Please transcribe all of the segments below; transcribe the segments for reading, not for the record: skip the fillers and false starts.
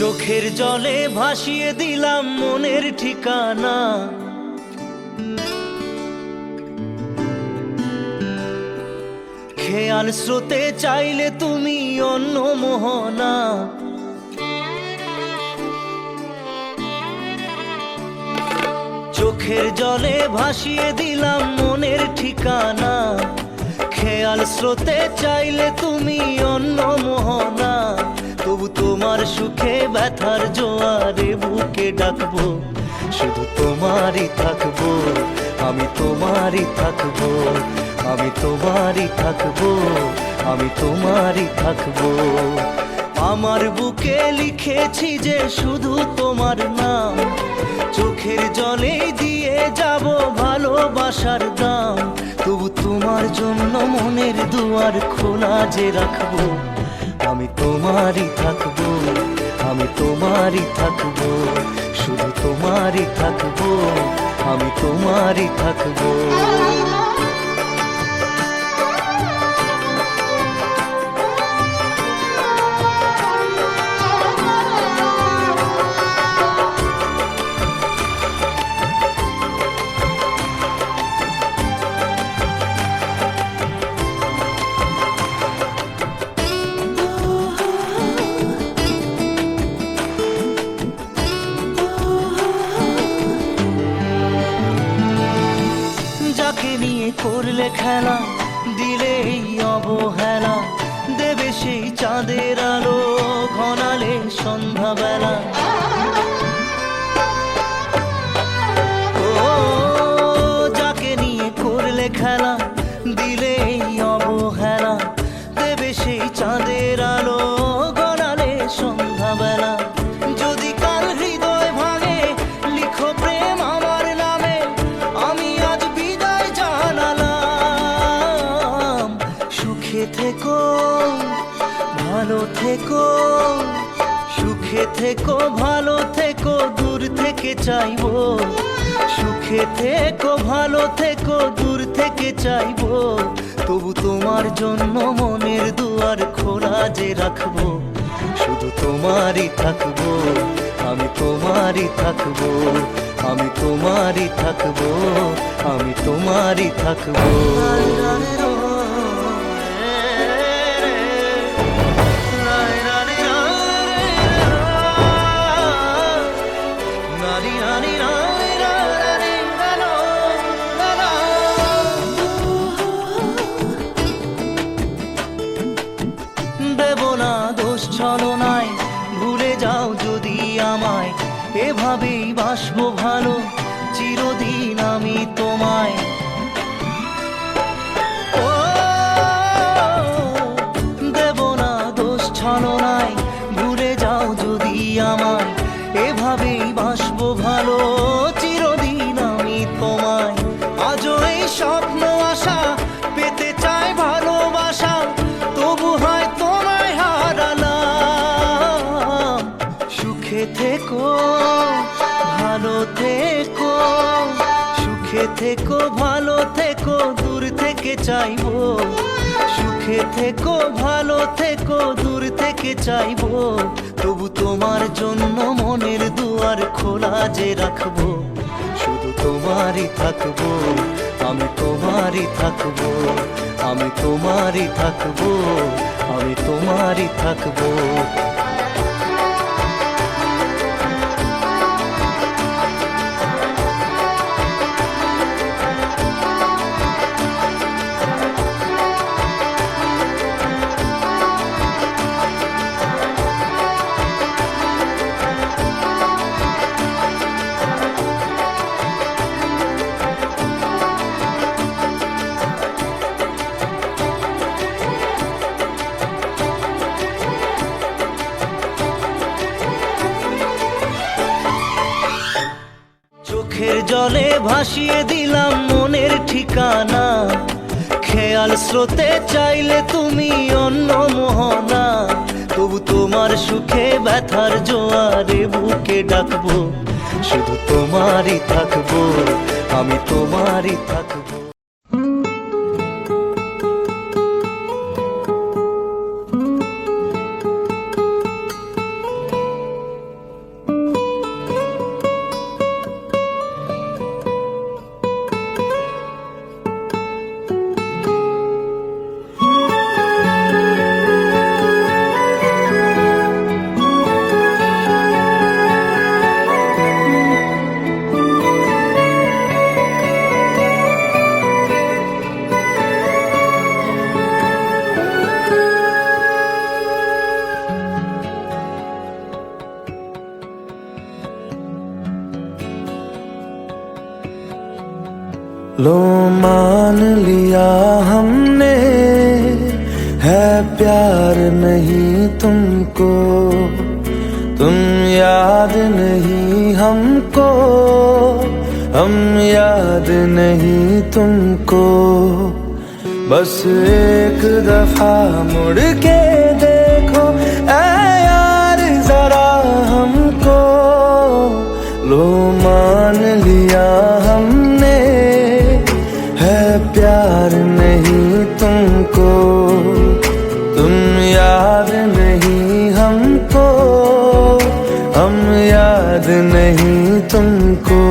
চোখের জলে ভাসিয়ে দিলাম মনের ঠিকানা। খেয়াল স্রোতে চাইলে তুমি অন্য মোহনা। চোখের জলে ভাসিয়ে দিলাম মনের ঠিকানা। খেয়াল স্রোতে চাইলে তুমি অন্য মোহনা। তবু তোমার সুখে ব্যথার জোয়ারে বুকে ডাকবো, শুধু তোমারই থাকবো, আমি তোমারই থাকবো, আমি তোমারই থাকবো, আমি তোমারই থাকবো। আমার বুকে লিখেছি যে শুধু তোমার নাম, চোখের জলে দিয়ে যাব ভালোবাসার দাম। তবু তোমার জন্য মনের দুয়ার খোলা যে রাখবো, আমি তোমারই থাকবো, আমি তোমারই থাকবো, শুধু তোমারই থাকবো, আমি তোমারই থাকবো। করলে খেলা দিলে এই অবহেলা, দেবে সেই চাঁদের আলো ঘনালে সন্ধ্যাবেলা। ও যাকে নিয়ে করলে খেলা দিলে এই অবহেলা, দেবে সেই চাঁদের আলো ঘনালে সন্ধ্যাবেলা। যদি কাল হৃদয় ভাঙে লিখো প্রেম আমার নামে, আমি আজ বিদায় জানালাম। সুখে থেকো ভালো থেকো, সুখে থেকো ভালো থেকো, দূর থেকে চাইবো। সুখে থেকো ভালো থেকো, দূর থেকে চাইবো। তবু তোমার জন্য মনের দুয়ার খোলা যে রাখবো, শুধু তোমারই থাকবো, আমি তোমারই থাকবো, আমি তোমারই থাকবো, আমি তোমারই থাকবো। দেব না দোষ ছলনায়, ভুলে যাও যদি আমায়। এভাবেই বাসবো ভালো চিরদিন আমি তোমায়। ও দেব না দোষ ছলনায়, ভুলে যাও যদি আমায়। এভাবেই বাসবো ভালো চিরদিন আমি তোমায়। আজও এই স্বপ্ন আশা পেতে চাই ভালোবাসা, তবু হয় তোমায় হারালাম। সুখে থেকো ভালো থেকো, সুখে থেকো ভালো থেকো, দূর থেকে চাইবো। সুখে থেকো ভালো থেকো, দূর থেকে চাইবো। তবু তোমার জন্য মনের দুয়ার খোলা যে রাখবো, শুধু তোমারই থাকবো, আমি তোমারই থাকবো, আমি তোমারই থাকবো, আমি তোমারই থাকবো। চোখের জলে ভাসিয়ে দিলাম মনের ঠিকানা। খেয়াল স্রোতে চাইলে তুমি অন্য মোহনা। তবু তোমার সুখে ব্যথার জোয়ারে বুকে ডাকবো, শুধু তোমারই থাকবো, আমি তোমারই থাকবো। लो मान लिया हमने, है प्यार नहीं तुमको, तुम याद नहीं हमको, हम याद नहीं तुमको। बस एक दफा मुड़ के देखो ऐ यार जरा हमको, लो मान लिया हमने, है प्यार नहीं तुमको, तुम याद नहीं हमको, हम याद नहीं तुमको।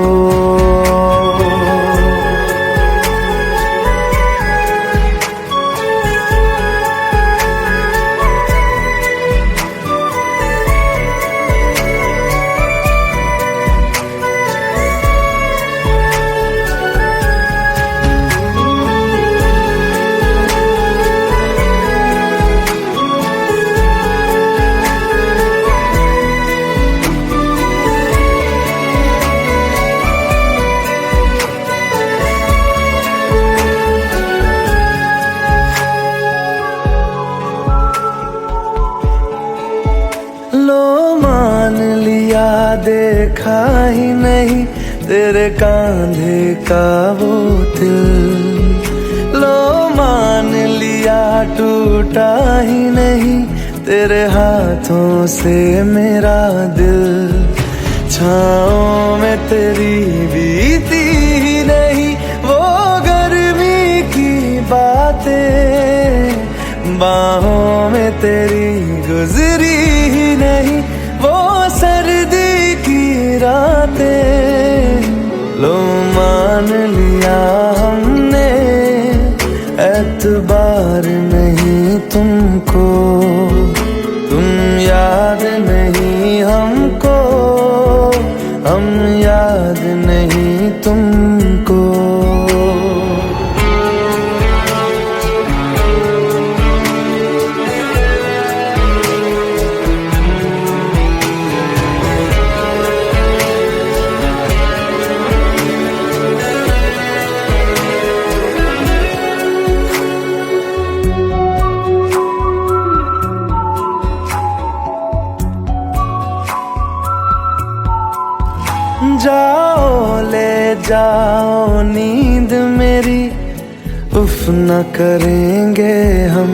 देखा ही नहीं तेरे कांधे का वो दिल, लो मान लिया टूटा ही नहीं तेरे हाथों से मेरा दिल। छाँव में तेरी बीती ही नहीं वो गर्मी की बातें, बाहों में तेरी गुजरी ही नहीं वो सर्दी की रातें। लो मान लिया हमने, एतबार नहीं तुमको, तुम याद नहीं हमको, हम याद नहीं तुमको। जाओ ले जाओ नींद मेरी, उफ न करेंगे हम,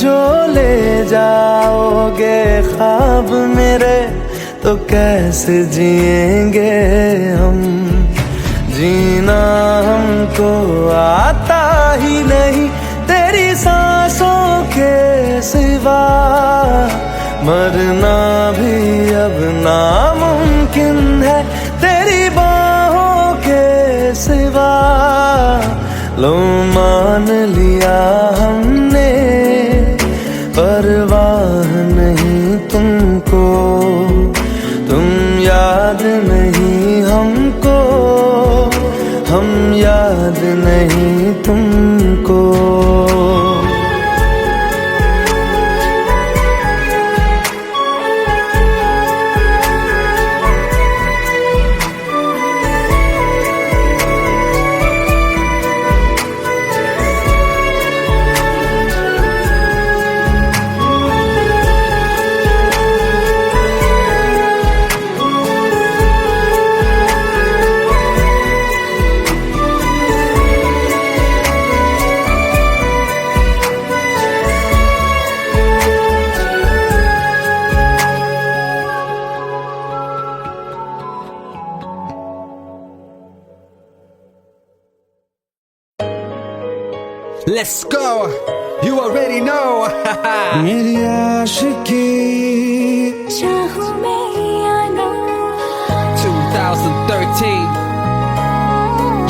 जो ले जाओगे ख्वाब मेरे तो कैसे जिएंगे हम। जीना हमको आता ही नहीं तेरी सांसों के सिवा, मरना भी अब नामुमकिन है तेरी बाहों के सिवा। लो मान लिया हमने, परवाह नहीं तुमको, तुम याद नहीं हमको, हम याद नहीं तुमको। Let's go, you already know. मेरी आशिकी चाहूं मैं या ना, 2013.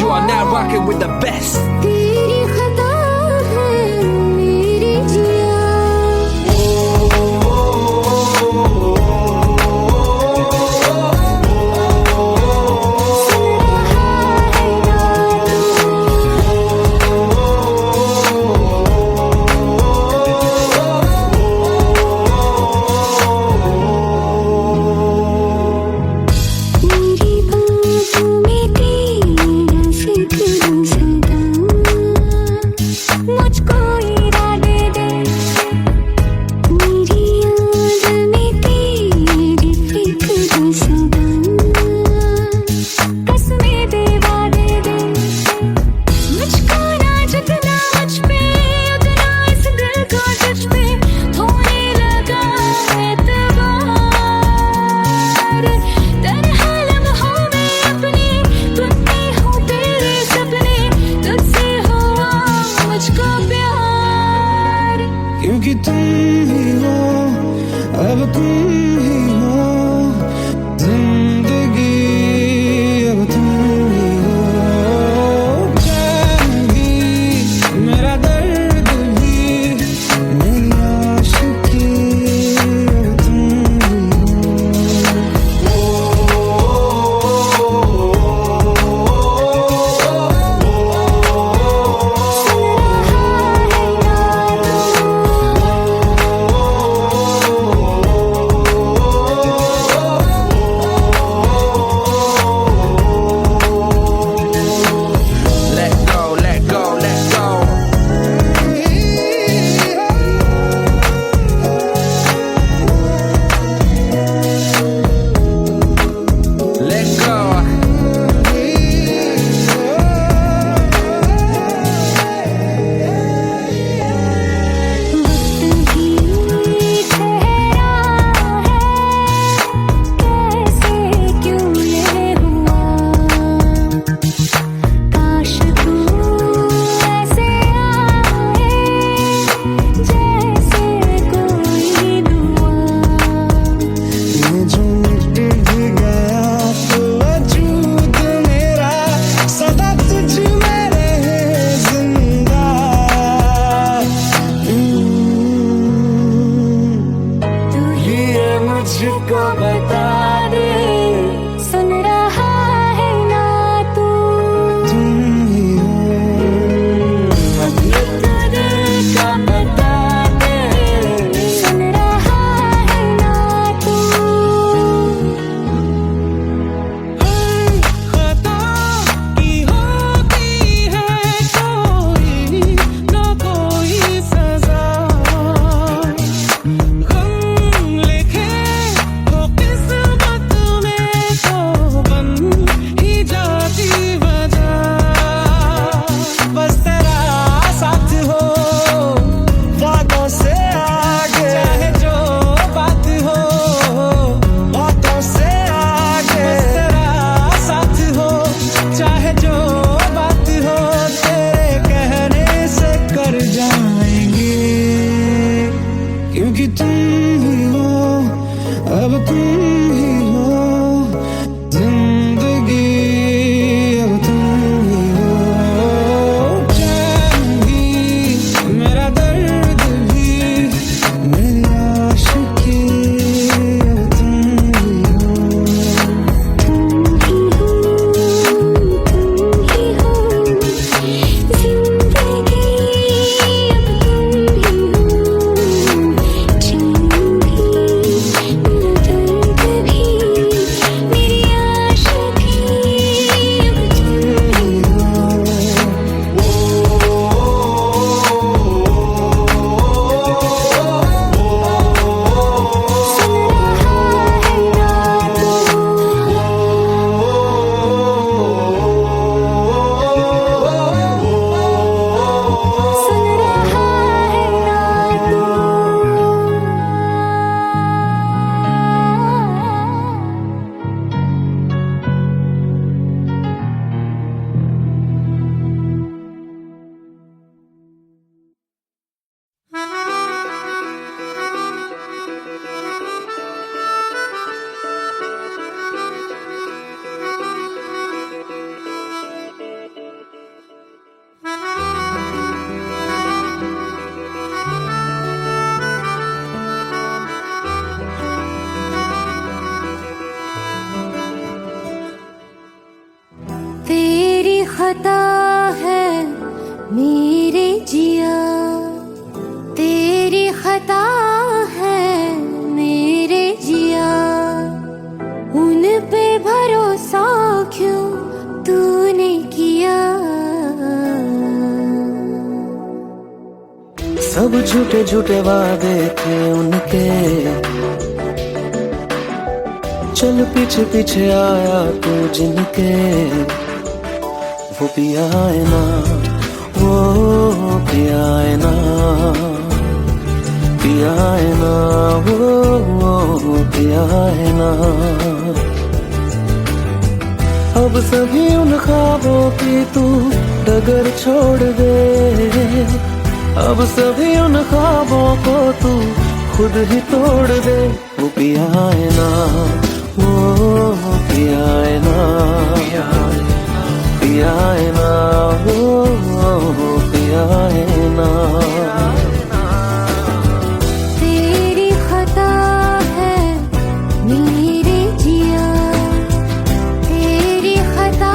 You are now rocking with the best. तेरी खता है मेरी जिया। मेरी बाहों में तेरा जिक्र क्योंकि तुम ही हो, अब तुम ही हो जिंदगी, अब तुम ही हो। चैन भी, मेरा दर्द भी, मेरी आशिकी, अब तुम ही Let go, let go, let go. Let go. वक्त ही ठहरा है, कैसे क्यों ये हुआ। काश तू ऐसे आए, जैसे कोई दुआ। ये जो मिट भी गया तो वजूद मेरा सदा तुझ में रहे जिंदा। तू ही ये मुझको बता दे, सुन रहा है ना तू। तुम ही हो, अभी तो दिल का बता दे, सुन रहा है ना तू। खता की होती है कोई ना कोई सजा। गम लिखे हो किस्मत में तो बन ही जाती वजह। बस तेरा साथ हो, वादों से आगे, चाहे जो बात हो, बातों से आगे। बस तेरा साथ हो, चाहे जो बात हो, तेरे कहने से कर जाएंगे, क्योंकि तुम ही हो, अब तुम ही हो जिंदगी, अब तुम ही हो। चैन भी, मेरा दर्द भी, मेरी आशिकी, अब तुम ही हो। तुम ही हो, तुम ही हो जिंदगी, अब तुम ही हो। चैन भी, मेरा दर्द भी, मेरी आशिकी, अब तुम ही हो। सुन रहा है ना तू। सुन रहा है ना तू। तेरी खता है मेरे जिया, तेरी खता है मेरे जिया। उन पे भरोसा क्यों तूने किया। सब झूठे झूठे वादे थे उनके, चल पीछे पीछे आया तू जिनके। वो पिया है ना, वो पिया है ना, पिया है ना, वो पिया है ना। अब सभी उन ख्वाबों की तू डगर छोड़ दे, अब सभी उन ख्वाबों को तू खुद ही तोड़ दे। वो पिया है ना, वो पिया है ना, पिया है ना, वो पिया है ना। तेरी खता है मेरे जिया, तेरी खता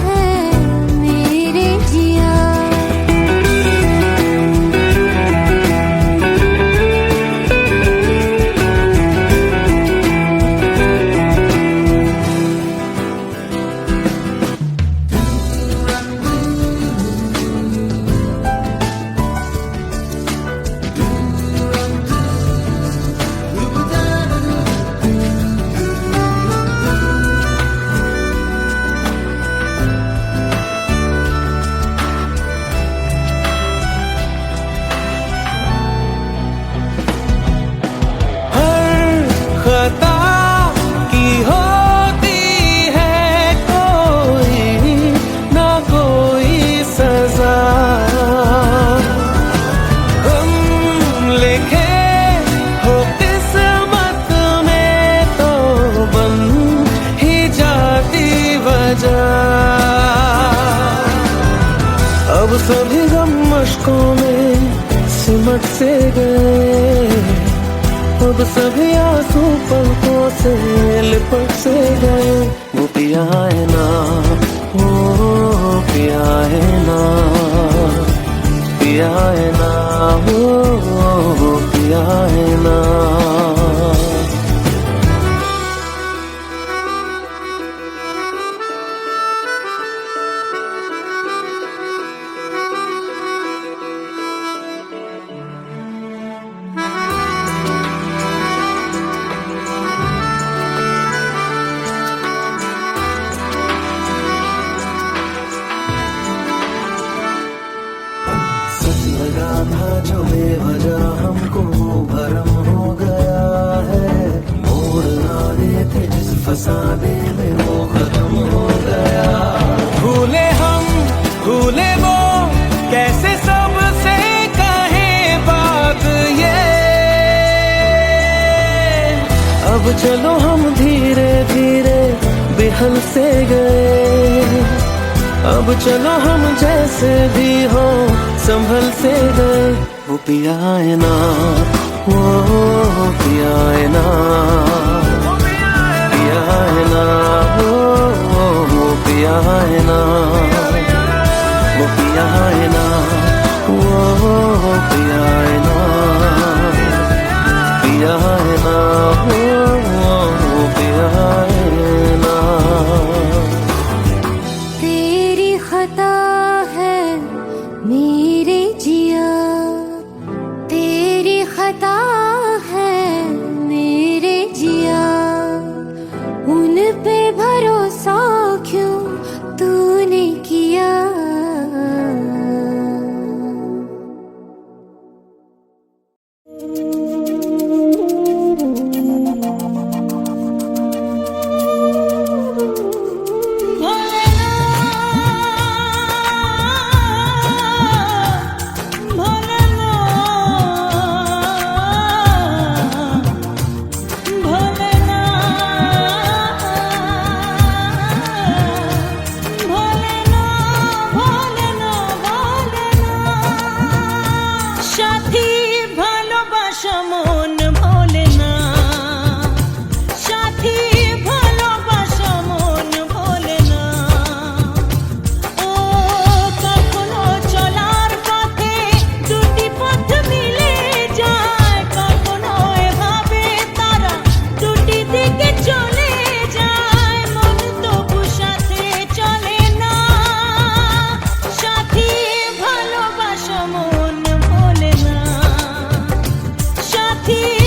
है मेरे जिया। खता की होती है कोई ना कोई सजा। हम लिखे हो किस्मत में तो बन ही जाती वजह। अब सभी गम मशकों में सिमट से गए, अब सभी आंसू पलकों से लिपट से गए। वो पिया है ना, वो पिया है ना, पिया है ना, वो पिया है ना। लगा था जो बेवजह हमको भरम हो गया है। मोड़ आने थे जिस फसाने में वो खत्म हो गया। भूले हम भूले वो कैसे सबसे कहे बात ये। अब चलो हम धीरे धीरे बेहल से गए। अब चलो हम जैसे भी हो संभल से गए। वो पिया है ना, वो पिया है ना, पिया है ना, वो पिया है ना, वो पिया है ना, वो पिया है ना, पिया है ना, वो पिया है ना। तेरी खता है मेरे जिया, तेरी खता है मेरे जिया। उन पे भरोसा क्यों तूने किया। সাথী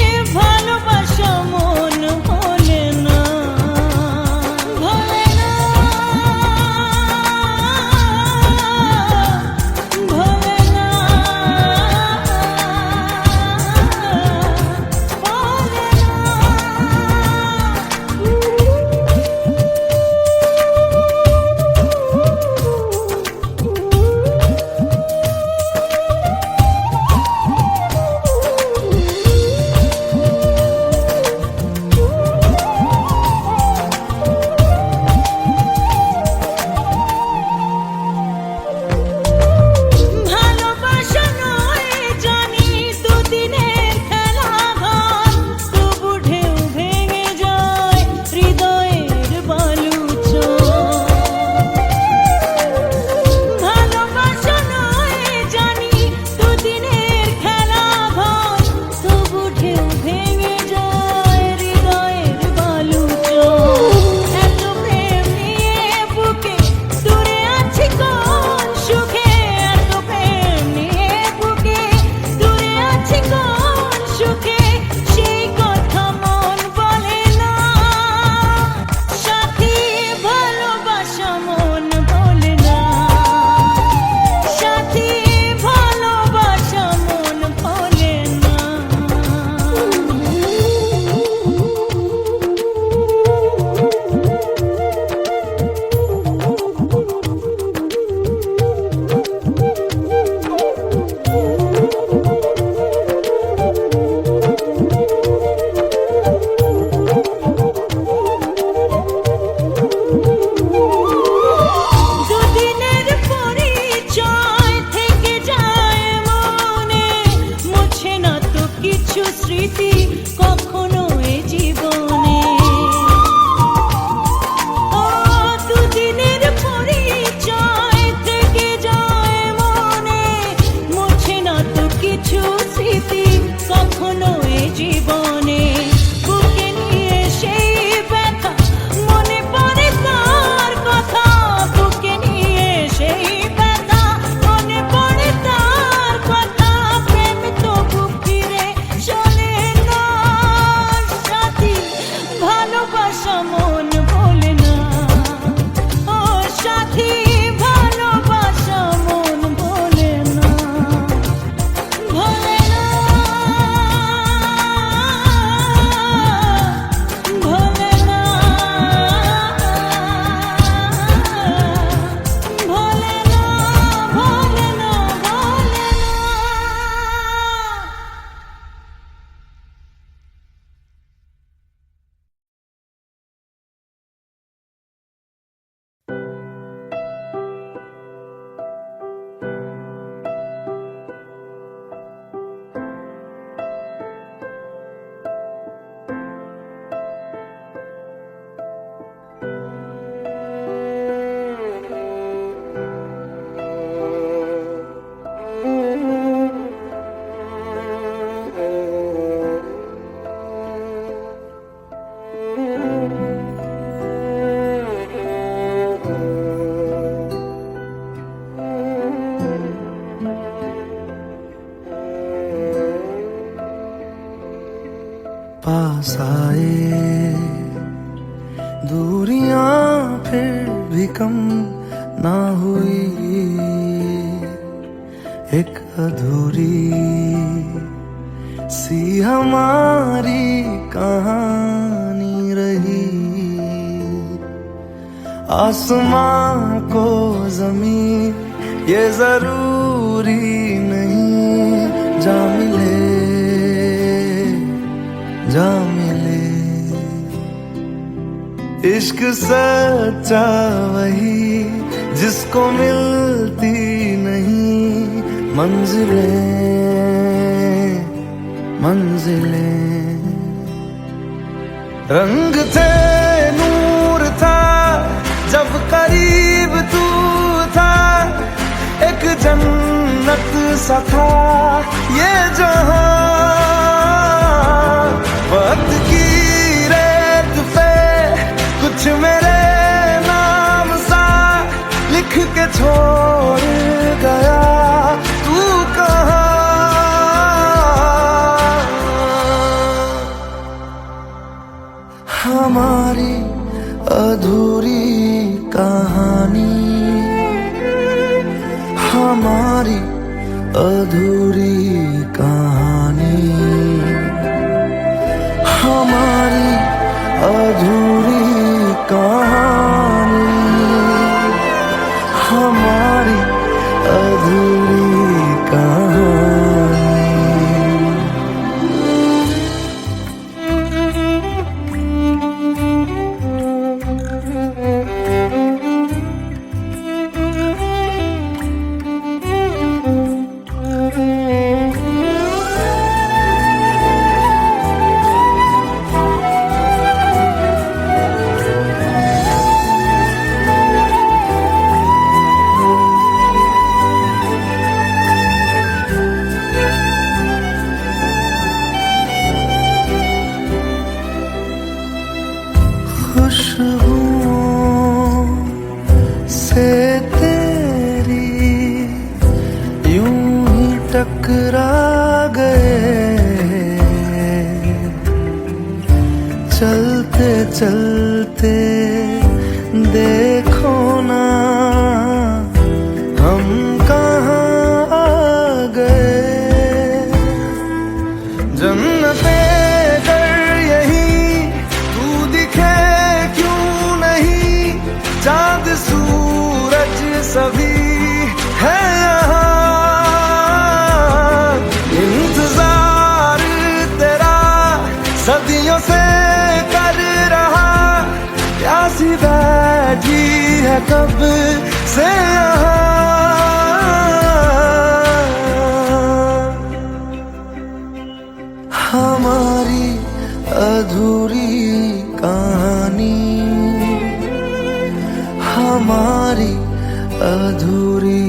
কিছু স্মৃতি কখনো এ জীবনে ও দুদিনের পরিচয় থেকে যায় মনে মুছে না তো কিছু স্মৃতি কখনো এ জীবনে বুকে নিয়ে সেই ব্যথা মনে পড়ে তার কথা বুকে নিয়ে সেই ব্যথা মনে পড়ে তার কথা প্রেম তো বুক ফিরে চলে না সাথী ভালোবাসা মন বলে না ও সাথী ভালোবাসা মন বলে না ভোলে না ভোলে না ভোলে না ভোলে না ভোলে না पास आए दूरियां फिर भी कम ना हुई एक अधूरी सी हमारी कहानी रही आसमां को जमीन ये जरूरी नहीं जा मिले जा मिले इश्क सच्चा वही जिसको मिलती नहीं मंजिलें मंजिलें रंग थे नूर था जब करीब तू था एक जन्नत सा था ये जहां वक्त की रेत पे कुछ मेरे नाम सा लिख के छोड़ गया तू कहाँ हमारी अधूरी कहानी हमारी अधूरी कहानी हमारी अधूरी कहानी हमारी अधूरी कहानी खुशबुओं से तेरी यूं ही टकरा गए चलते चलते देखो ना हम कहाँ आ गए जन्नते कर यही तू दिखे चांद सूरज सभी है यहाँ इंतजार तेरा सदियों से कर रहा प्यासी बैठी है कब से यहाँ हमारी अधूरी कहानी, हमारी अधूरी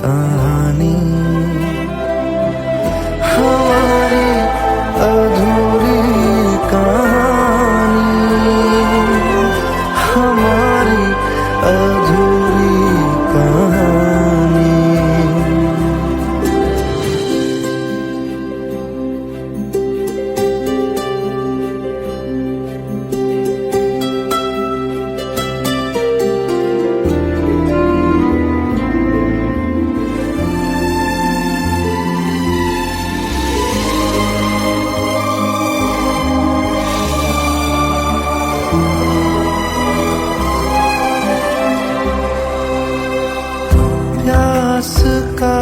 कहानी, हमारी अधूरी कहानी, हमारी अधूरी कहानी। प्यास का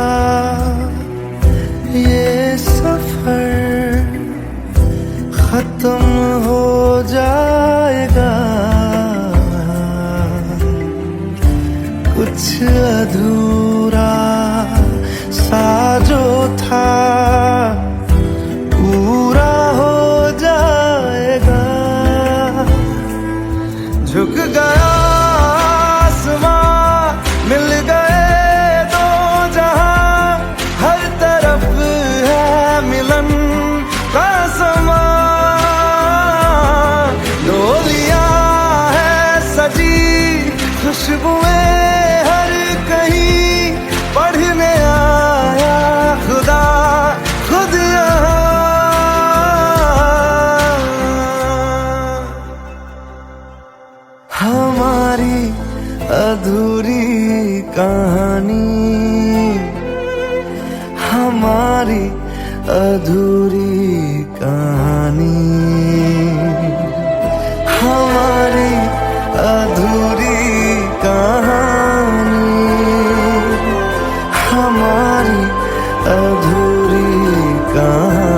ये सफर खत्म हो जाएगा, कुछ अधूरा सा जो था पूरा हो जाएगा। झुक गया आसमां, मिल गए दो जहां, हर तरफ है मिलन का समा। डोलियां है सजी, खुशबुएं हर कहीं, पढ़ने आया खुदा खुद यहाँ। हमारी अधूरी कहानी, हमारी अधूरी कहानी, हमारी अधूरी कहानी, हमारी अधूरी कहानी।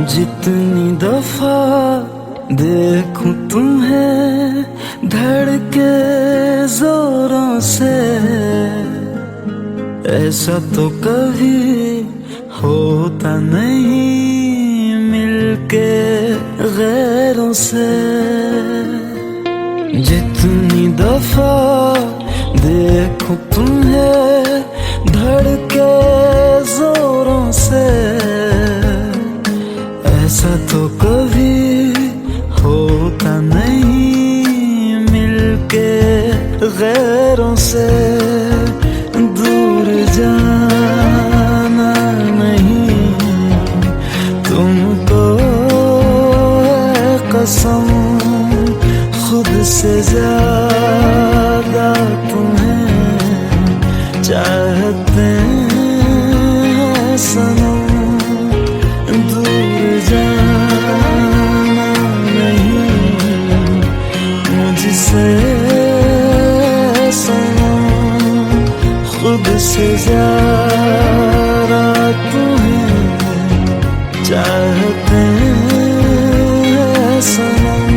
जितनी दफा देखूं तुम्हें धड़के जोरों से, ऐसा तो कभी होता नहीं मिलके गैरों से। जितनी दफा देखूं तुम्हें धड़के जोरों से, ऐसा तो कभी होता नहीं मिलके गैरों से। दूर जाना नहीं तुमको है कसम, खुद से ज्यादा तुम्हें चाहते हैं सनम। दूर जाना नहीं मुझसे सनम, खुद से ज्यादा तुम्हें चाहते हैं सनम।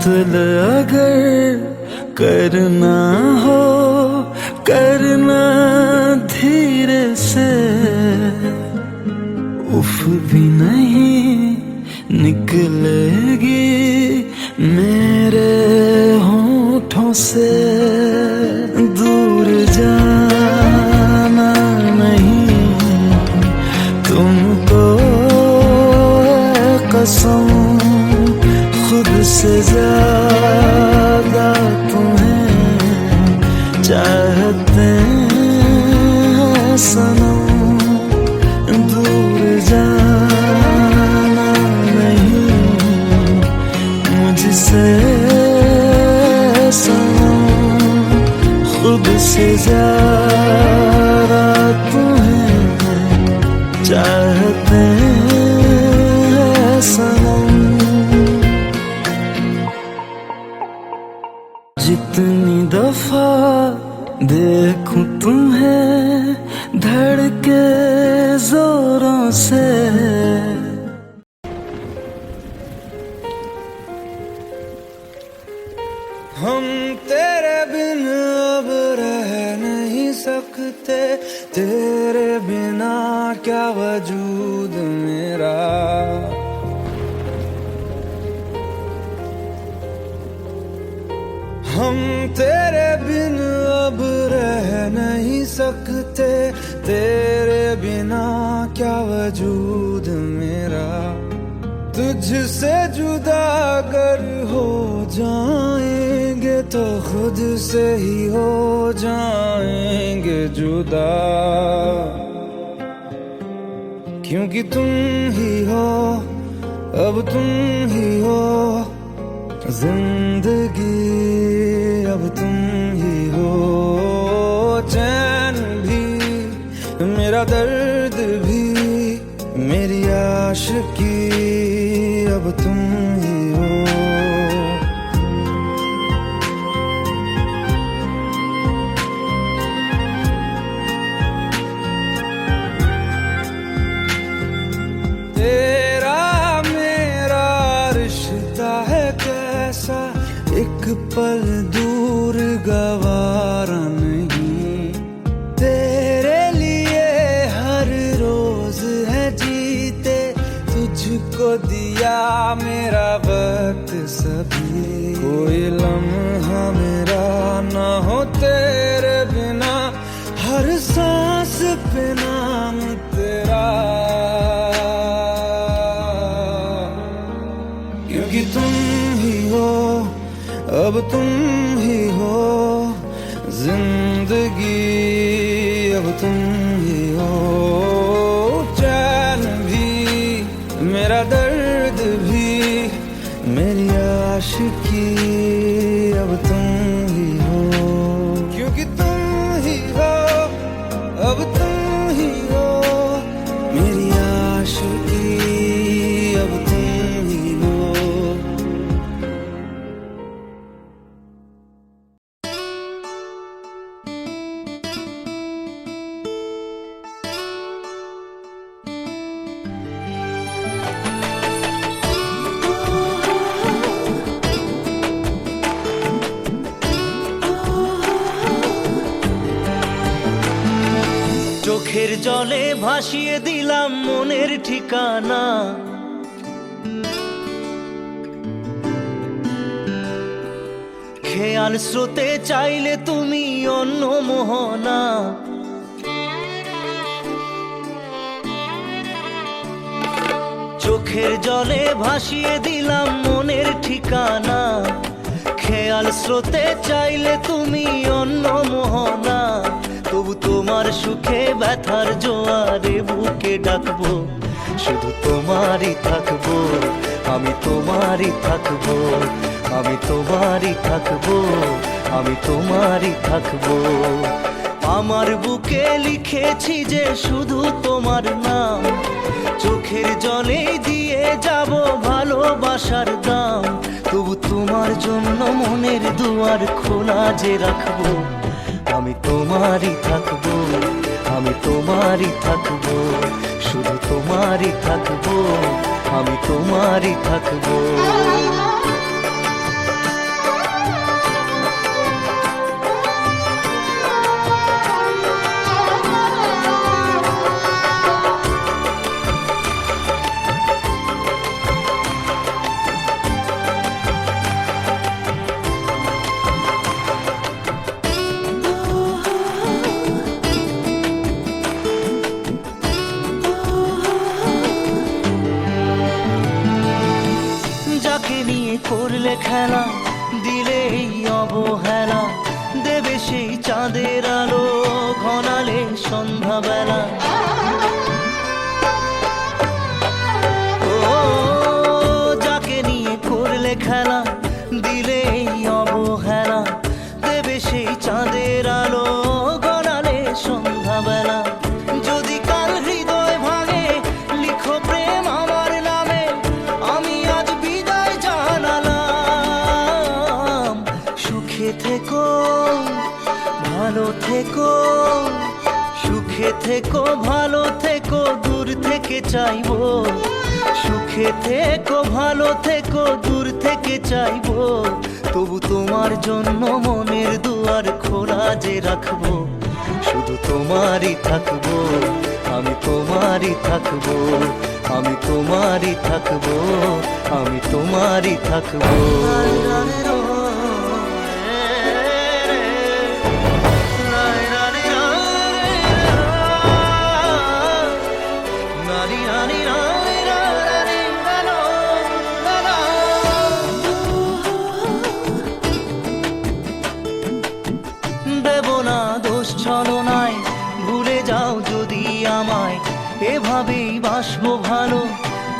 कत्ल अगर करना हो करना धीरे से, उफ भी नहीं निकलेगी मेरे होठों से। दूर जाना नहीं तुमको कसम, खुद से ज्यादा तुम्हें चाहते हैं सनम। दूर जाना नहीं मुझसे सनम, खुद से ज्यादा तुम्हें चाहते हैं सनम। जितनी दफा देखूं तुम्हें धड़के जोरों से, हम तेरे बिन अब रह नहीं सकते, तेरे बिना क्या वजूद मेरा। हम तेरे बिन अब रह नहीं सकते, तेरे बिना क्या वजूद मेरा। तुझसे जुदा अगर हो जाएंगे तो खुद से ही हो जाएंगे जुदा, क्योंकि तुम ही हो अब तुम ही हो जिंदगी, अब तुम ही हो चैन भी मेरा दर्द भी मेरी आशिकी, अब तुम ही हो। तेरा मेरा रिश्ता है कैसा, एक पल दूर गवारा नहीं। तेरे लिए हर रोज है जीते, तुझको दिया मेरा वक्त सभी। कोई लम्हा मेरा ना हो तेरे बिना, हर सांस पे नाम तेरा, क्योंकि तुम ही हो अब तुम ही हो जिंदगी, अब तुम ही हो चैन भी मेरा दर्द भी मेरी आशिकी, अब तुम ही हो, क्योंकि तुम ही हो अब तुम ही हो मेरी आशिकी, अब तुम ही हो। চোখের জলে ভাসিয়ে দিলাম মনের ঠিকানা, খেয়াল স্রোতে চাইলে তুমি অন্য মোহনা। চোখের জলে ভাসিয়ে দিলাম মনের ঠিকানা, খেয়াল স্রোতে চাইলে তুমি অন্য মোহনা। তবু তোমার সুখে ব্যথার জোয়ারে বুকে ডাকবো, শুধু তোমারই থাকবো আমি, তোমারই থাকবো আমি, তোমারই থাকবো আমি, তোমারই থাকবো। আমার বুকে লিখেছি যে শুধু তোমার নাম, চোখের জলে দিয়ে যাব ভালোবাসার দাম। তবু তোমার জন্য মনের দুয়ার খোলা যে রাখবো, আমি তোমারই থাকবো আমি, তোমারই থাকবো শুধু তোমারই থাকবো আমি, তোমারই থাকবো। খেলা দিলে এই অবহেলা, দেবে সেই চাঁদের আলো ঘনালে সন্ধ্যাবেলা। ও যাকে নিয়ে করলে খেলা দিলে এই অবহেলা, দেবে সেই চাঁদের আলো গড়ালে সন্ধ্যাবেলা। যদি কাল হৃদয় ভাঙে লিখো প্রেম আমার নামে, আমি আজ বিদায় জানালাম। সুখে থেকো ভালো থেকো, সুখে থেকো ভালো থেকো, দূর থেকে চাইবো। সুখে থেকো ভালো থেকো, দূর থেকে চাইবো। তবু তোমার জন্য মনের দুয়ার খোলা যে রাখবো, শুধু তোমারই থাকবো, আমি তোমারই থাকবো, আমি তোমারই থাকবো, আমি তোমারই থাকবো। দেব না দোষ ছলনায়, ভুলে যাও যদি আমায়, এভাবেই বাসবো ভালো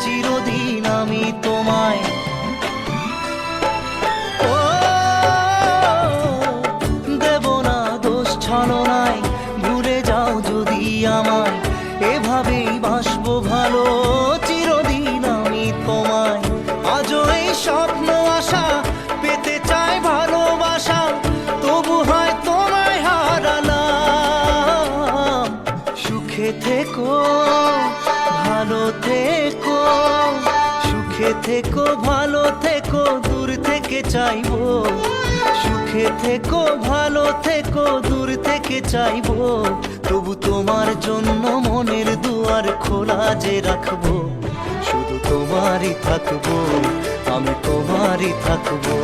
চিরদিন আমি তোমায়। ও দেব না দোষ ছলনায়, ভুলে যাও যদি আমায়, এভাবেই বাসবো ভালো চিরদিন আমি তোমায়। আজও এই স্বপ্ন আশা পেতে চাই ভালোবাসা, তবু হয় তোমায় হারালাম। সুখে থেকো ভালো থেকো, সুখে থেকো ভালো থেকো, দূর থেকে চাইবো। সুখে থেকো ভালো থেকো, দূর থেকে চাইবো। তবু তোমার জন্য মনের দুয়ার খোলা যে রাখবো, শুধু তোমারই থাকবো, আমি তোমারই থাকবো,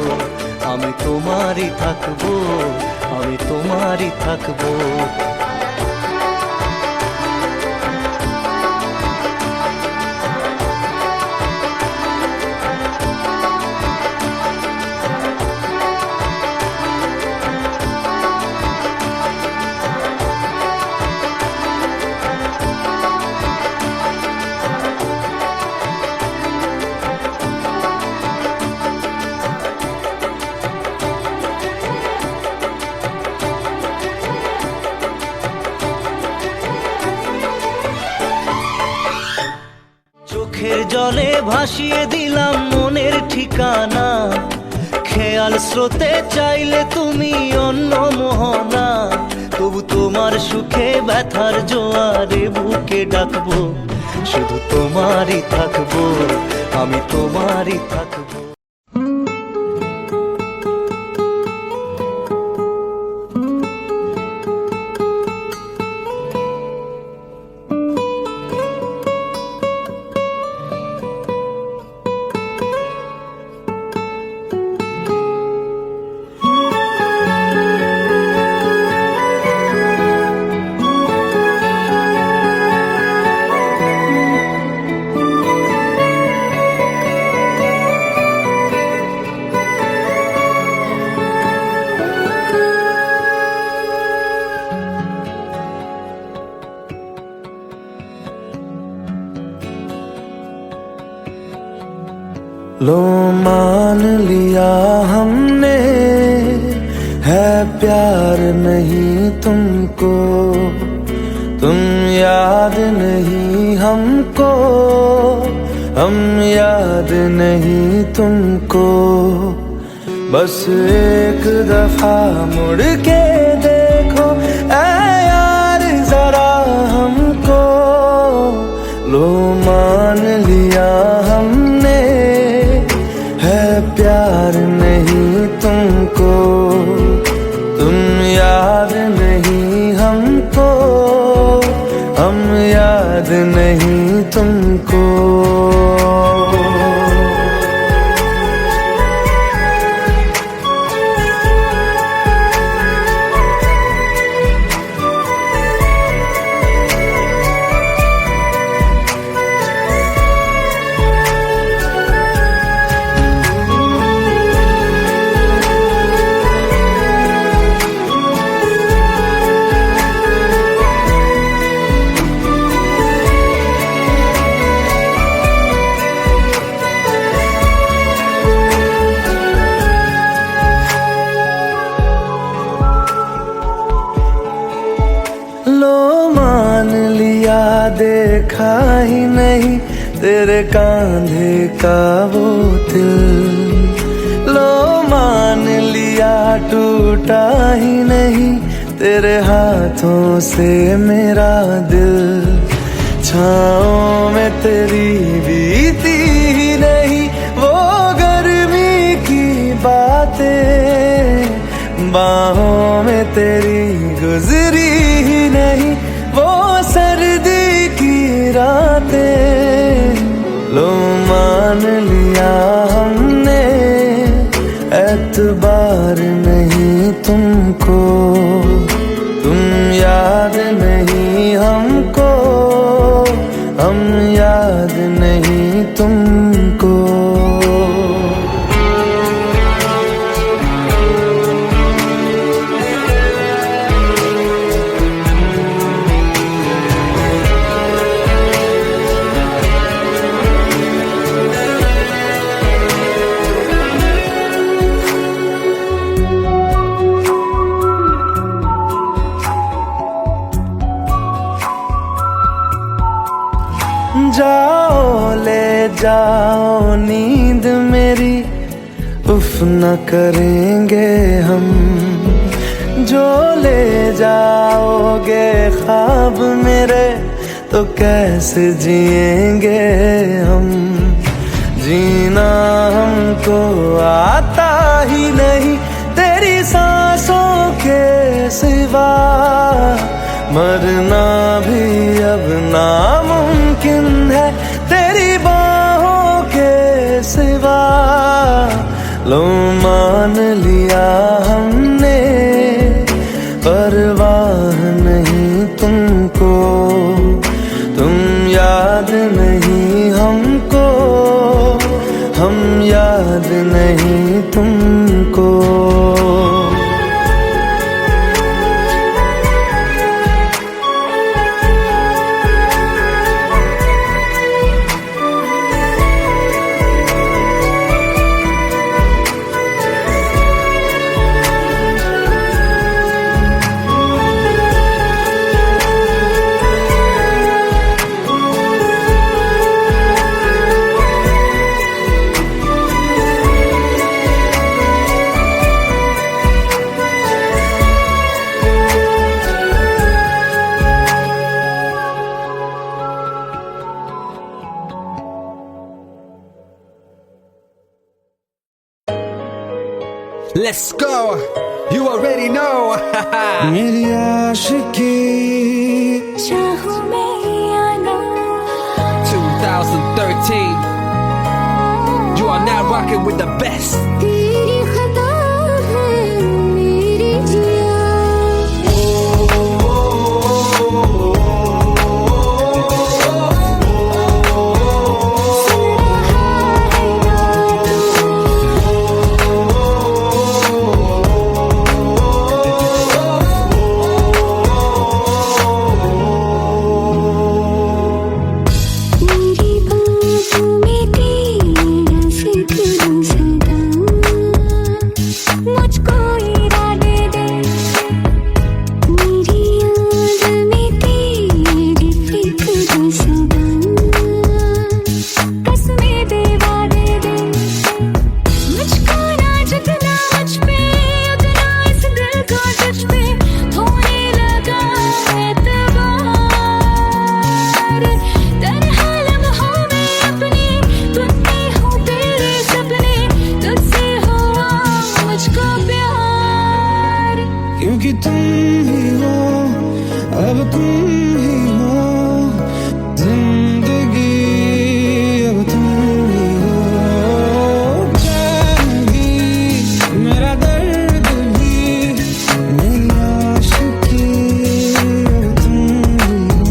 আমি তোমারই থাকবো, আমি তোমারই থাকবো। চোখের জলে ভাসিয়ে দিলাম মনের ঠিকানা, খেয়াল স্রোতে চাইলে তুমি অন্য মোহনা। তবু তোমার সুখে ব্যথার জোয়ারে বুকে ডাকবো, শুধু তোমারই থাকবো, আমি তোমারই থাকবো। लो मान लिया हमने है प्यार नहीं तुमको, तुम याद नहीं हमको, हम याद नहीं तुमको। बस एक दफा मुड़ के देखो ऐ यार जरा हमको। लो मान लिया हमने है प्यार नहीं तुमको, तुम याद नहीं हमको, हम याद नहीं तुमको। देखा ही नहीं तेरे कांधे का वो दिल। लो मान लिया टूटा ही नहीं तेरे हाथों से मेरा दिल। छाँव में तेरी बीती ही नहीं वो गर्मी की बातें, बाहों में तेरी गुजरी ही नहीं वो सर्दी की रातें। लो मान लिया हमने एतबार नहीं तुमको, तुम याद नहीं हमको, हम याद नहीं तुमको। जाओ ले जाओ नींद मेरी, उफ न करेंगे हम। जो ले जाओगे ख्वाब मेरे तो कैसे जिएंगे हम। जीना हमको आता ही नहीं तेरी सांसों के सिवा, मरना भी अब नामुमकिन है तेरी बाहों के सिवा। लो मान लिया हमने परवाह नहीं तुमको, तुम याद नहीं हमको, हम याद नहीं तुमको। Let's go. You already know. मेरी आशिकी चाहूं मैं या ना, 2013. You are now rocking with the best. तेरी खता है मेरी जिया। क्योंकि तुम ही हो, अब तुम ही हो जिंदगी, अब तुम ही हो चैन भी, मेरा दर्द भी, मेरी आशिकी, अब तुम ही हो।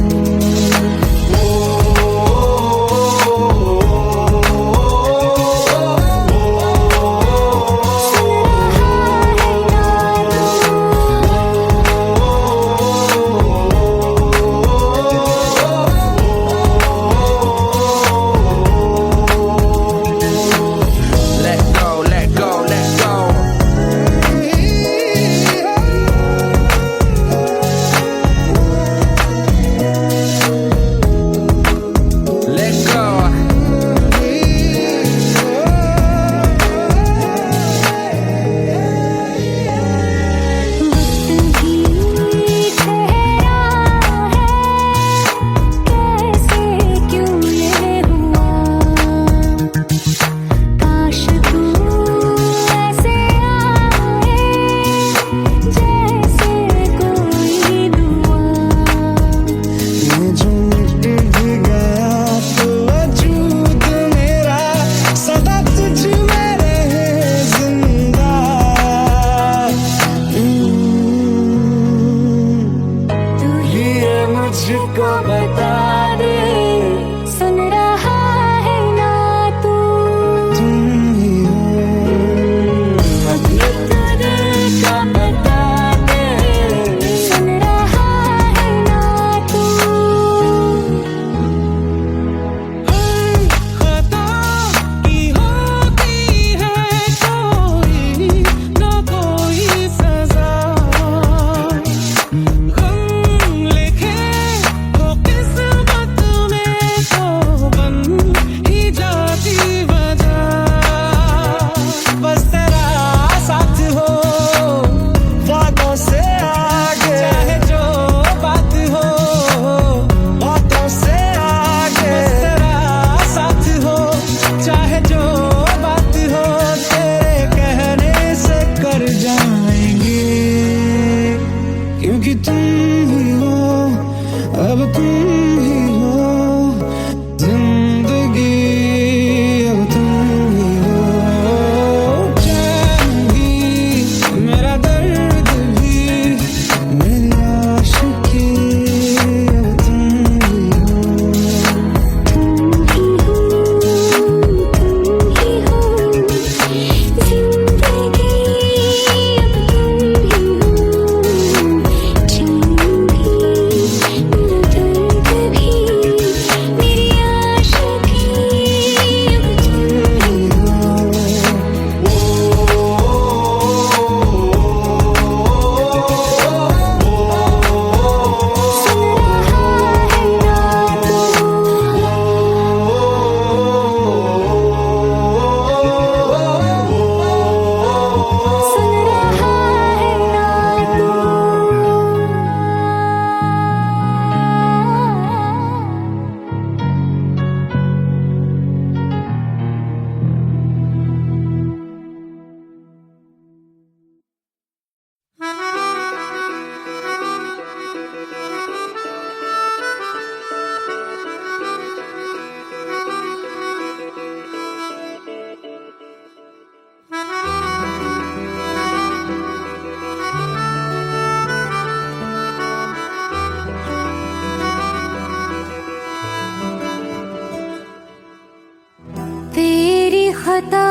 खता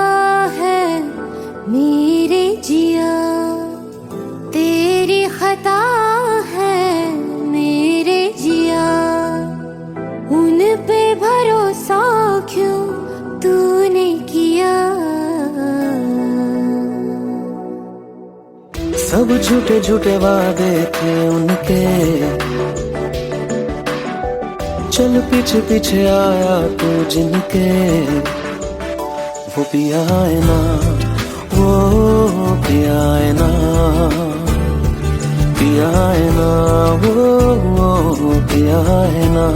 है मेरे जिया, तेरी खता है मेरे जिया, उन पे भरोसा क्यों तूने किया। सब झूठे झूठे वादे थे उनके, चल पीछे पीछे आया तू जिनके, वो पिया है ना, वो पिया है ना, पिया है ना, वो पिया है ना।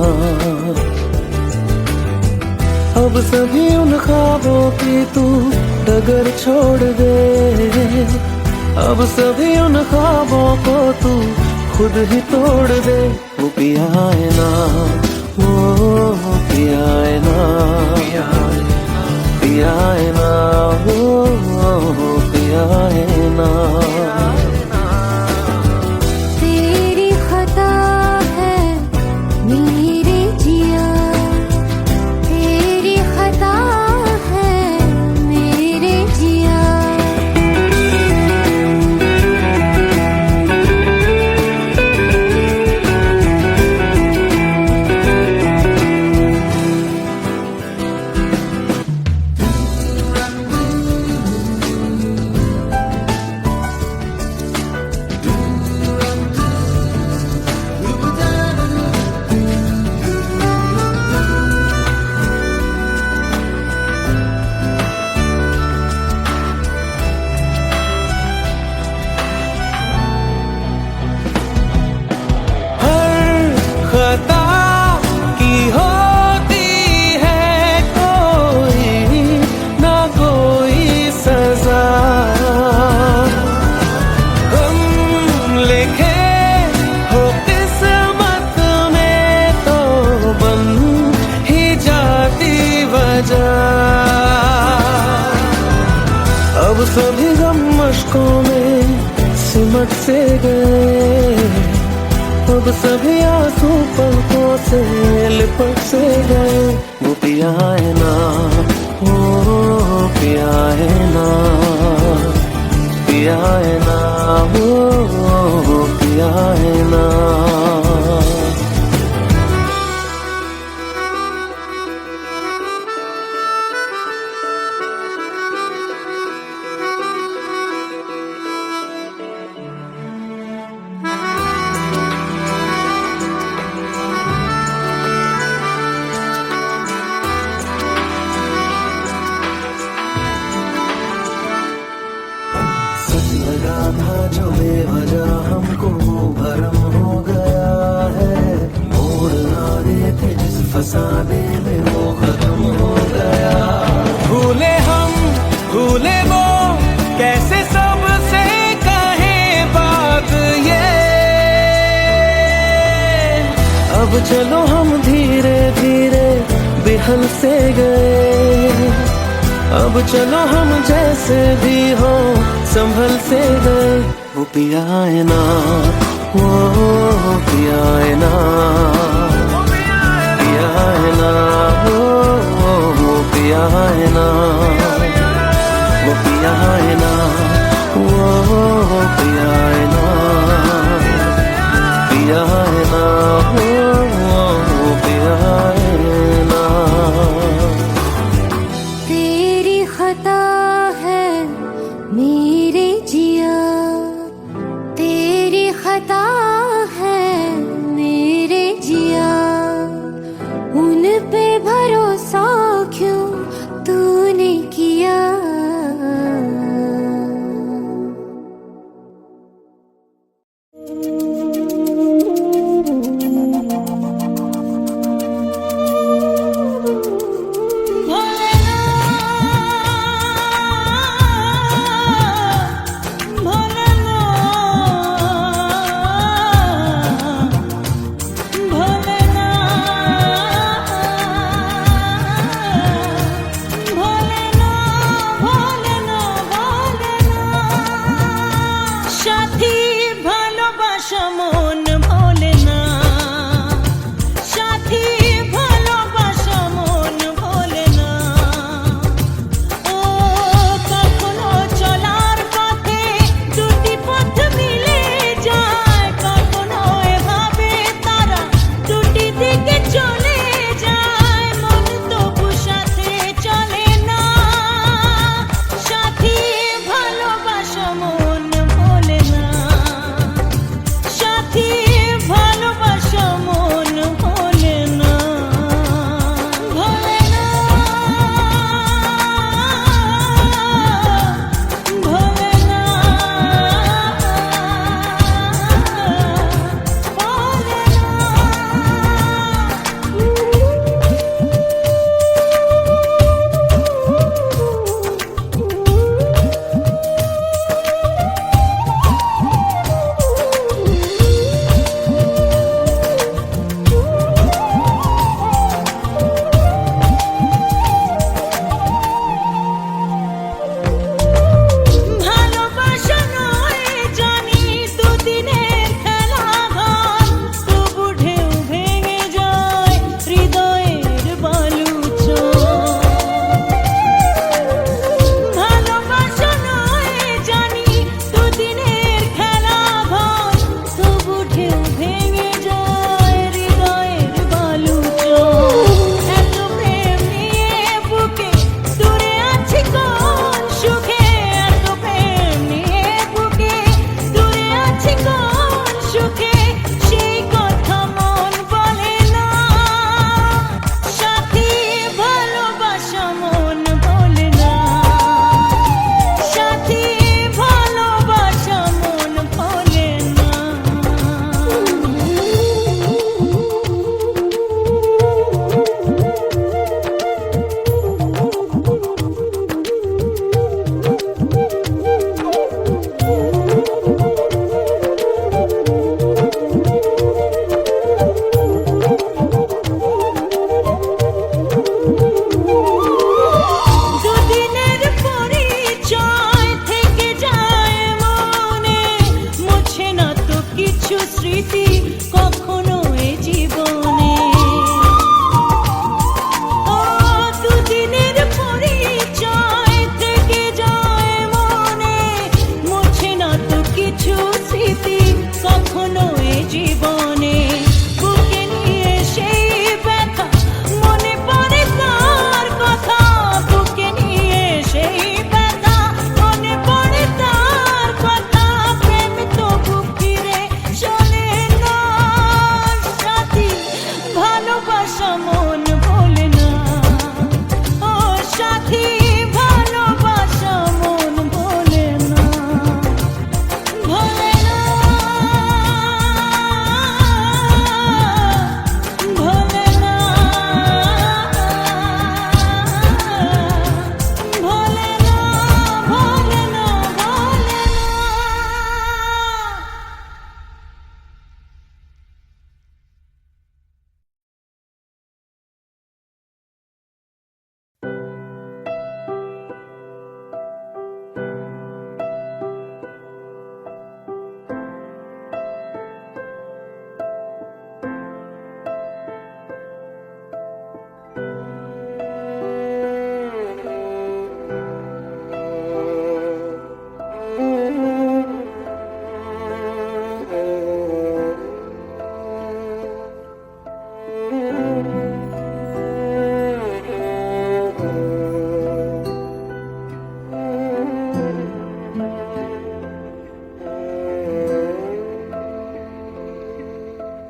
अब सभी उन ख्वाबों की तू डगर छोड़ दे, अब सभी उन ख्वाबों को तू खुद ही तोड़ दे। वो पिया है ना, वो पिया है ना, पिया है ना, वो पिया है ना। तेरी खता है मेरे जिया, तेरी खता है मेरे जिया। खता की होती है कोई ना कोई सजा, हम लिखे हो किस्मत में तो बन ही जाती वजह। अब सभी गम मशकों में सिमट से गए, अब सभी आंसू पलकों से लिपट से गए। वो पिया है ना, वो पिया है ना, पिया है ना, वो पिया है ना। लगा था जो बेवजह हमको वो भरम हो गया है, मोड़ ना रहे थे जिस फसाने में वो खत्म हो गया। भूले हम भूले वो, कैसे सबसे कहे बात ये। अब चलो हम धीरे धीरे बिहल से गए, अब चलो हम जैसे भी हो संभल से गए। वो पिया है ना, वो पिया है ना, पिया है ना, वो पिया है ना, वो पिया है ना, वो पिया है ना, पिया है ना, वो पिया है ना। तेरी खता है मेरे जिया, तेरी खता है मेरे जिया, उन पे भरोसा क्यों तूने किया।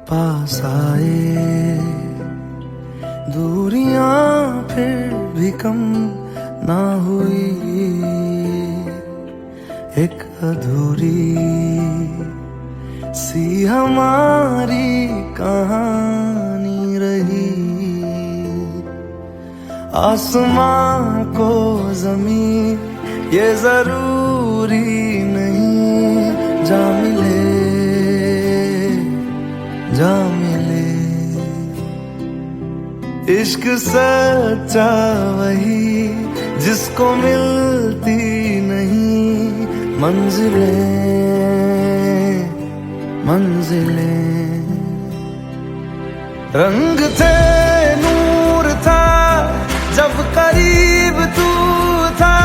पास आए, दूरियां फिर भी कम ना हुई, एक अधूरी सी हमारी कहानी रही। आसमां को जमीन ये जरूरी नहीं, जा मिले जा मिले। इश्क सच्चा वही जिसको मिलती नहीं मंजिलें मंजिलें। रंग थे नूर था जब करीब तू था,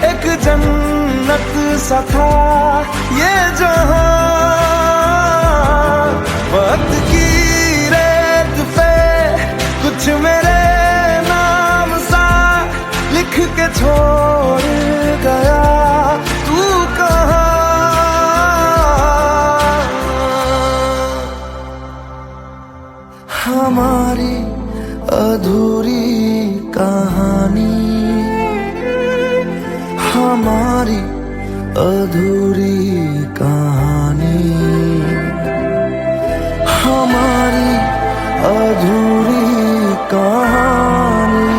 एक जन्नत सा था ये जहां। वक्त की रेत पे कुछ मेरे नाम सा लिख के छोड़ गया, तू कहाँ? हमारी अधूरी कहानी, हमारी अधूरी कहानी, हमारी अधूरी कहानी,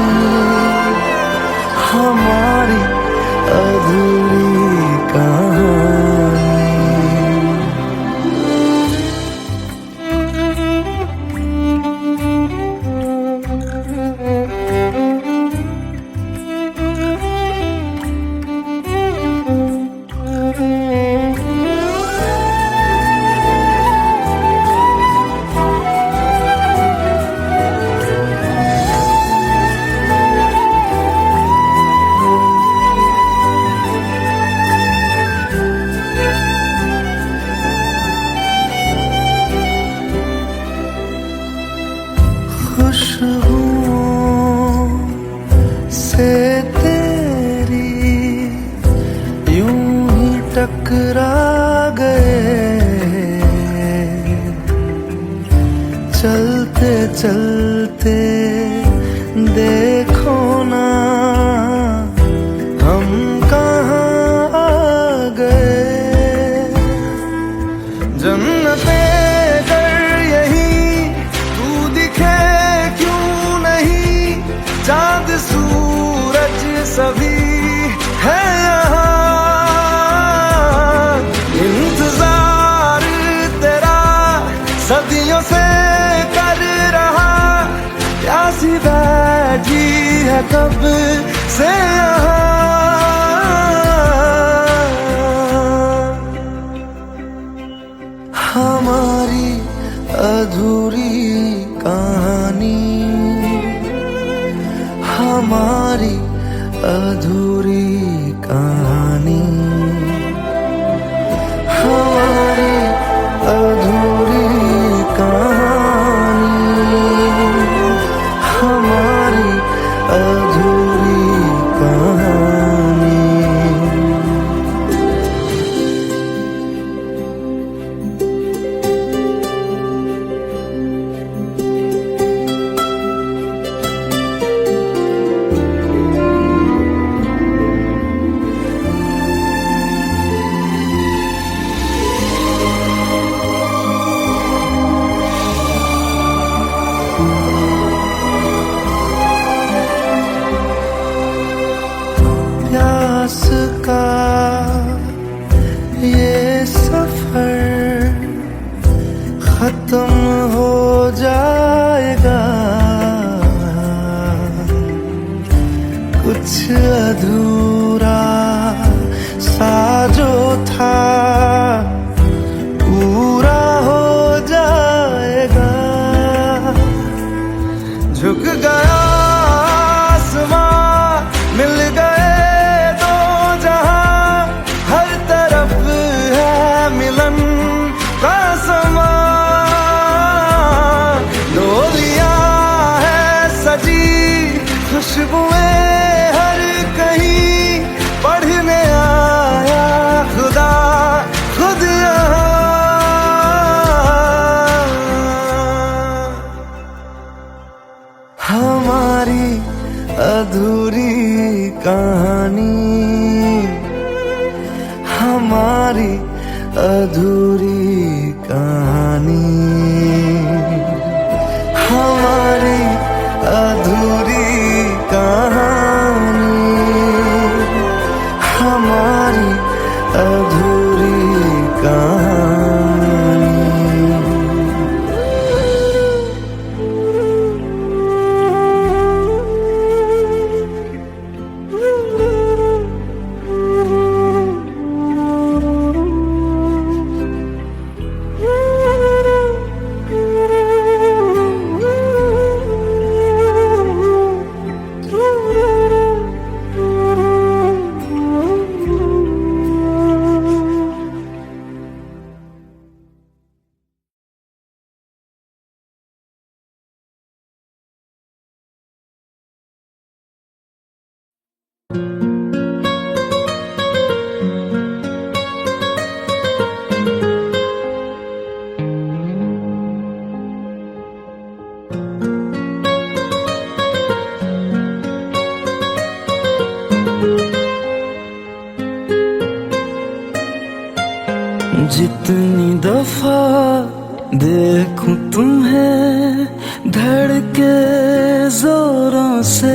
हमारी अधूरी कहानी। खुशबुओं से तेरी यूं ही टकरा गए, चलते चलते देखो ना हम कहाँ आ गए। जन्नते चांद सूरज सभी है यहाँ, इंतजार तेरा सदियों से कर रहा, प्यासी बैठी है कब से यहाँ। हमारी अधूरी कहानी, हमारी अधूरी कहानी, हमारी अधूरी कहानी, हमारी अधूरी कहानी। प्यास का ये सफर खत्म हो जाएगा, कुछ अधूरा सा जो था पूरा हो जाएगा। झुक गया आसमां, मिल गए दो जहां, हर तरफ है मिलन का समा। अधूरी कहानी, हमारी अधूरी कहानी, हमारी अधूरी कहानी। जितनी दफा देखूं तुम्हें धड़के जोरों से,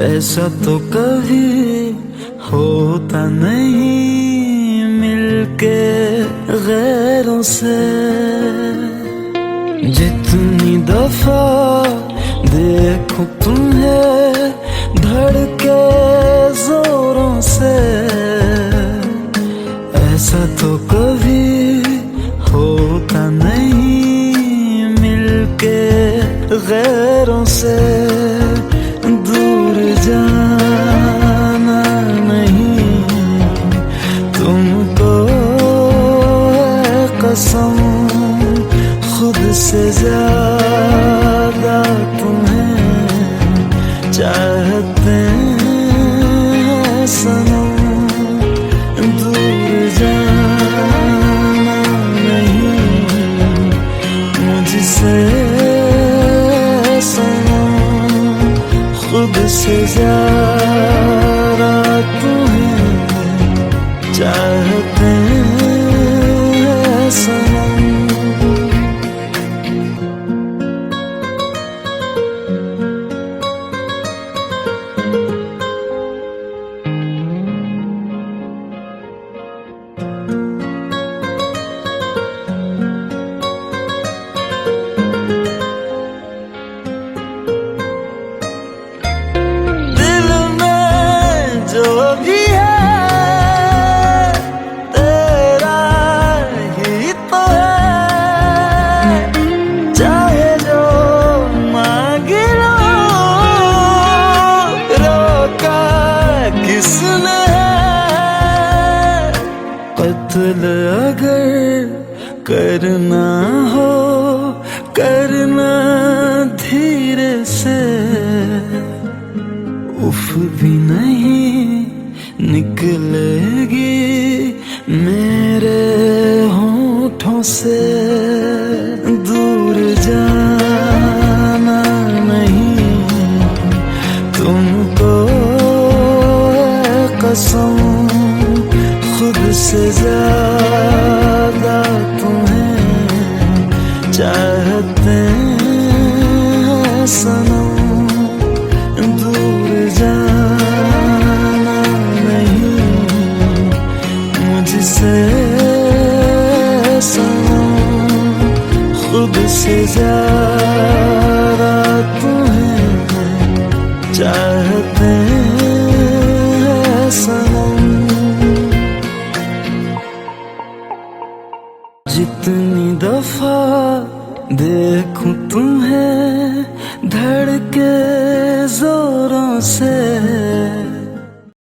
ऐसा तो कभी होता नहीं मिलके गैरों से। जितनी दफा देखूं तुम्हें धड़के जोरों से, ऐसा तो कभी होता नहीं मिलके गैरों से। दूर जाना नहीं तुमको है कसम, खुद से ज्यादा तुम्हें चाहते हैं सनम। दूर जाना नहीं मुझसे सनम, खुद से ज्यादा तुम्हें चाहते हैं सनम। जो भी है तेरा ही तो है, चाहे जो मांग लो, रोका किसने है। कत्ल अगर करना हो करना धीरे से, उफ भी नहीं निकलेगी मेरे होठों से। दूर जाना नहीं तुमको है कसम, खुद से ज्यादा तुम्हें चाहते हैं सनम। दूर जाना नहीं मुझसे सनम, खुद से ज्यादा तुम्हें चाहते हैं सनम। जितनी दफा देखूं तुम्हें धड़के जोरों से,